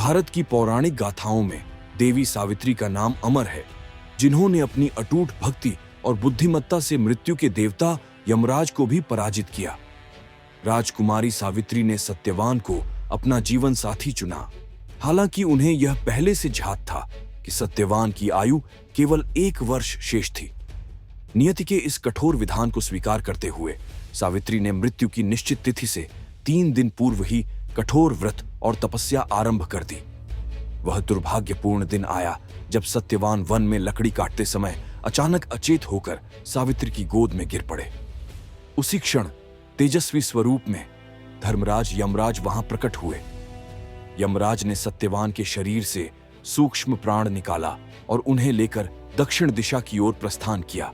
भारत की पौराणिक गाथाओं में देवी सावित्री का नाम अमर है, जिन्होंने अपनी अटूट भक्ति और बुद्धिमत्ता से मृत्यु के देवता यमराज को भी पराजित किया। राजकुमारी सावित्री ने सत्यवान को अपना जीवन साथी चुना, हालांकि उन्हें यह पहले से ज्ञात था कि सत्यवान की आयु केवल 1 वर्ष शेष थी। नियति के इस कठोर विधान को स्वीकार करते हुए सावित्री ने मृत्यु की निश्चित तिथि से 3 दिन पूर्व ही कठोर व्रत और तपस्या आरंभ कर दी। वह दुर्भाग्यपूर्ण दिन आया जब सत्यवान वन में लकड़ी काटते समय अचानक अचेत होकर सावित्री की गोद में गिर पड़े। उसी क्षण तेजस्वी स्वरूप में धर्मराज यमराज वहां प्रकट हुए। यमराज ने सत्यवान के शरीर से सूक्ष्म प्राण निकाला और उन्हें लेकर दक्षिण दिशा की ओर प्रस्थान किया।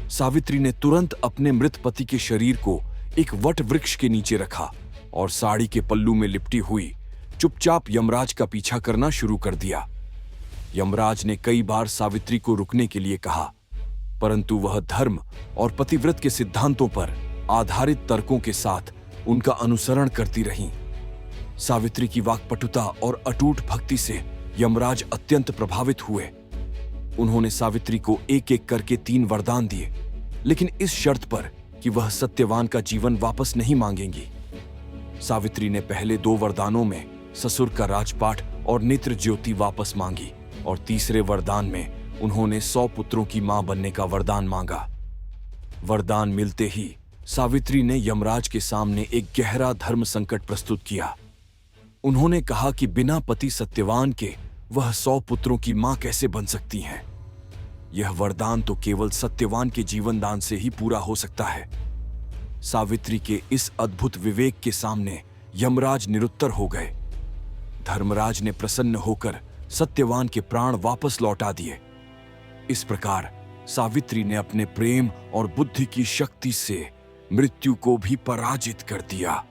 सावित्री ने तुरंत अपने मृत पति के शरीर को एक वट वृक्ष के नीचे रखा और साड़ी के पल्लू में लिपटी हुई चुपचाप यमराज का पीछा करना शुरू कर दिया। यमराज ने कई बार सावित्री को रुकने के लिए कहा, परंतु वह धर्म और पतिव्रत के सिद्धांतों पर आधारित तर्कों के साथ उनका अनुसरण करती रहीं। सावित्री की वाक्पटुता और अटूट भक्ति से यमराज अत्यंत प्रभावित हुए। उन्होंने सावित्री को एक एक करके 3 वरदान दिए, लेकिन इस शर्त पर कि वह सत्यवान का जीवन वापस नहीं मांगेंगी। सावित्री ने पहले 2 वरदानों में ससुर का राजपाट और नेत्र ज्योति वापस मांगी और तीसरे वरदान में उन्होंने 100 पुत्रों की मां बनने का वरदान मांगा। वरदान मिलते ही सावित्री ने यमराज के सामने एक गहरा धर्म संकट प्रस्तुत किया। उन्होंने कहा कि बिना पति सत्यवान के वह 100 पुत्रों की मां कैसे बन सकती हैं। यह वरदान तो केवल सत्यवान के जीवन दान से ही पूरा हो सकता है। सावित्री के इस अद्भुत विवेक के सामने यमराज निरुत्तर हो गए। धर्मराज ने प्रसन्न होकर सत्यवान के प्राण वापस लौटा दिए। इस प्रकार सावित्री ने अपने प्रेम और बुद्धि की शक्ति से मृत्यु को भी पराजित कर दिया।